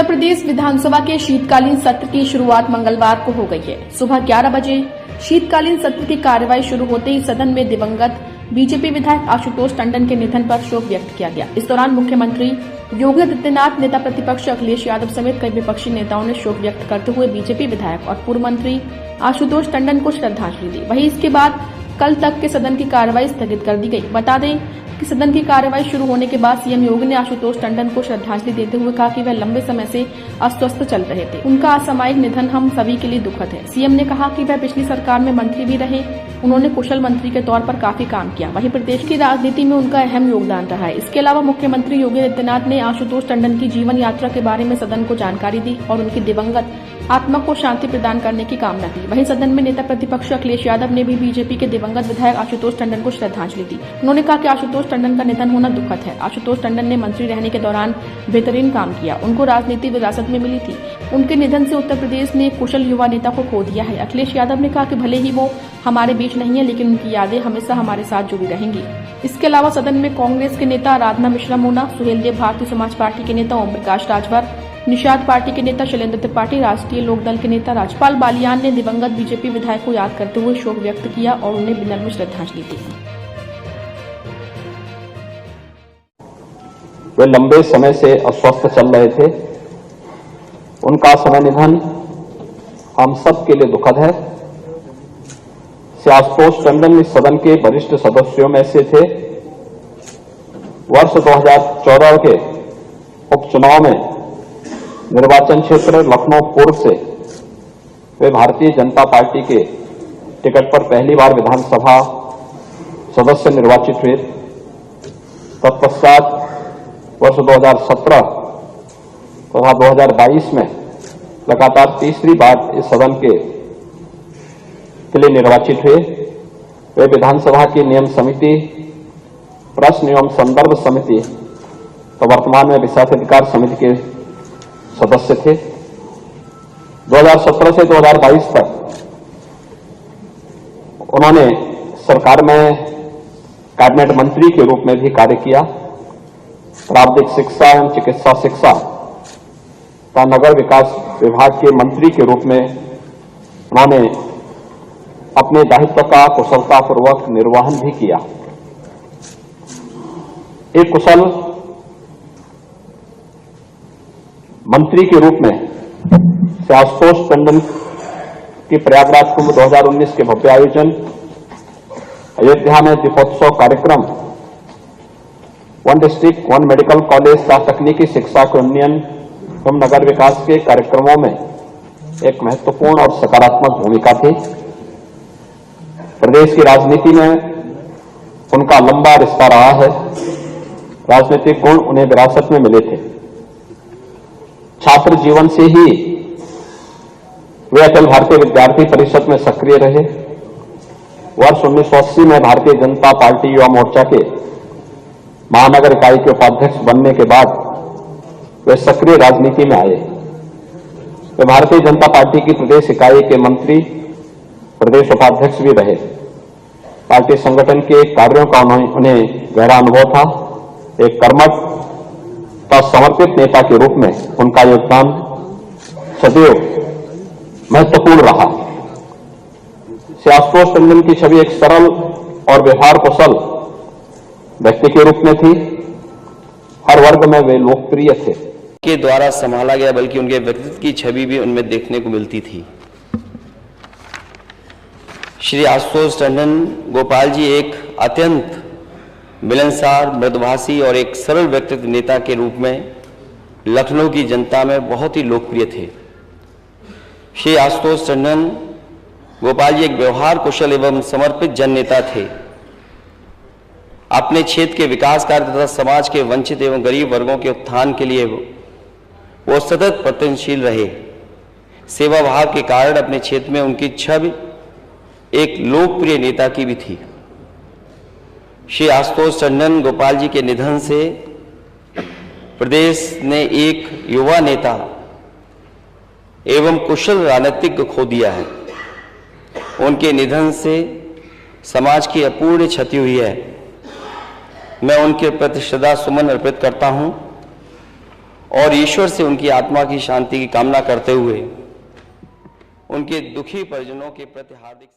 उत्तर प्रदेश विधानसभा के शीतकालीन सत्र की शुरुआत मंगलवार को हो गई है। सुबह 11 बजे शीतकालीन सत्र की कार्यवाही शुरू होते ही सदन में दिवंगत बीजेपी विधायक आशुतोष टंडन के निधन पर शोक व्यक्त किया गया। इस दौरान मुख्यमंत्री योगी आदित्यनाथ, नेता प्रतिपक्ष अखिलेश यादव समेत कई विपक्षी नेताओं ने शोक व्यक्त करते हुए बीजेपी विधायक और पूर्व मंत्री आशुतोष टंडन को श्रद्धांजलि दी। वहीं इसके बाद कल तक के सदन की कार्यवाही स्थगित कर दी गई। बता दें कि सदन की कार्यवाही शुरू होने के बाद सीएम योगी ने आशुतोष टंडन को श्रद्धांजलि देते हुए कहा कि वह लंबे समय से अस्वस्थ चल रहे थे। उनका असामयिक निधन हम सभी के लिए दुखद है। सीएम ने कहा कि वह पिछली सरकार में मंत्री भी रहे। उन्होंने कुशल मंत्री के तौर पर काफी काम किया। वहीं प्रदेश की राजनीति में उनका अहम योगदान रहा है। इसके अलावा मुख्यमंत्री योगी आदित्यनाथ ने आशुतोष टंडन की जीवन यात्रा के बारे में सदन को जानकारी दी और उनकी दिवंगत आत्मा को शांति प्रदान करने की कामना की। वहीं सदन में नेता प्रतिपक्ष अखिलेश यादव ने भी बीजेपी के दिवंगत विधायक आशुतोष टंडन को श्रद्धांजलि दी। उन्होंने कहा कि आशुतोष टंडन का निधन होना दुखद है। आशुतोष टंडन ने मंत्री रहने के दौरान बेहतरीन काम किया। उनको राजनीति विरासत में मिली थी। उनके निधन से उत्तर प्रदेश ने एक कुशल युवा नेता को खो दिया है। अखिलेश यादव ने कहा कि भले ही वो हमारे बीच नहीं है, लेकिन उनकी यादें हमेशा हमारे साथ जुड़ी रहेंगी। इसके अलावा सदन में कांग्रेस के नेता आराधना मिश्रा मोना, सुहेल देव, भारतीय समाज पार्टी के नेता ओम प्रकाश राजभर, निषाद पार्टी के नेता शैलेंद्र त्रिपाठी, राष्ट्रीय लोकदल के नेता राजपाल बालियान ने दिवंगत बीजेपी विधायक को याद करते हुए शोक व्यक्त किया और उन्हें विनम्र श्रद्धांजलि दी। वे लंबे समय से अस्वस्थ चल रहे थे। उनका समय निधन हम सब के लिए दुखद है। आशुतोष टंडन इस सदन के वरिष्ठ सदस्यों में से थे। वर्ष 2014 के उपचुनाव में निर्वाचन क्षेत्र लखनऊ पूर्व से वे भारतीय जनता पार्टी के टिकट पर पहली बार विधानसभा सदस्य निर्वाचित हुए। तत्पश्चात वर्ष 2017 तथा 2022 में लगातार तीसरी बार इस सदन के लिए निर्वाचित हुए। वे विधानसभा की नियम समिति, प्रश्न एवं संदर्भ समिति तो वर्तमान में विशेषाधिकार समिति के सदस्य थे। 2017 से 2022 तक उन्होंने सरकार में कैबिनेट मंत्री के रूप में भी कार्य किया। प्राविधिक शिक्षा एवं चिकित्सा शिक्षा तथा नगर विकास विभाग के मंत्री के रूप में उन्होंने अपने दायित्व का कुशलतापूर्वक निर्वहन भी किया। एक कुशल मंत्री के रूप में आशुतोष टंडन की प्रयागराज कुंभ 2019 के भव्य आयोजन, अयोध्या में दीपोत्सव कार्यक्रम, one district one medical college तथा तकनीकी शिक्षा के उन्नयन एवं नगर विकास के कार्यक्रमों में एक महत्वपूर्ण और सकारात्मक भूमिका थी। प्रदेश की राजनीति में उनका लंबा रिश्ता रहा है। राजनीतिक गुण उन्हें विरासत में मिले थे। छात्र जीवन से ही वे अखिल भारतीय विद्यार्थी परिषद में सक्रिय रहे। वर्ष 1980 में भारतीय जनता पार्टी युवा मोर्चा के महानगर इकाई के उपाध्यक्ष बनने के बाद वे सक्रिय राजनीति में आए। वे भारतीय जनता पार्टी की प्रदेश इकाई के मंत्री, प्रदेश उपाध्यक्ष भी रहे। पार्टी संगठन के कार्यों का उन्हें गहरा अनुभव था। एक कर्मठ तथा समर्पित नेता के रूप में उनका योगदान सदैव महत्वपूर्ण रहा। आशुतोष टंडन की छवि एक सरल और व्यवहार कुशल व्यक्ति के रूप में थी। हर वर्ग में वे लोकप्रिय थे। के द्वारा संभाला गया, बल्कि उनके व्यक्तित्व की छवि भी उनमें देखने को मिलती थी। श्री आशुतोष टंडन गोपाल जी एक अत्यंत मिलनसार, मृदुभाषी और एक सरल व्यक्तित्व नेता के रूप में लखनऊ की जनता में बहुत ही लोकप्रिय थे। श्री आशुतोष टंडन गोपाल जी एक व्यवहार कुशल एवं समर्पित जन नेता थे। अपने क्षेत्र के विकास कार्य तथा समाज के वंचित एवं गरीब वर्गों के उत्थान के लिए वो सतत प्रयत्नशील रहे। सेवा भाव के कारण अपने क्षेत्र में उनकी छवि एक लोकप्रिय नेता की भी थी। श्री आशुतोष टंडन गोपाल जी के निधन से प्रदेश ने एक युवा नेता एवं कुशल राजनीतिज्ञ खो दिया है। उनके निधन से समाज की अपूर्ण क्षति हुई है। मैं उनके प्रति श्रद्धा सुमन अर्पित करता हूं और ईश्वर से उनकी आत्मा की शांति की कामना करते हुए उनके दुखी परिजनों के प्रति हार्दिक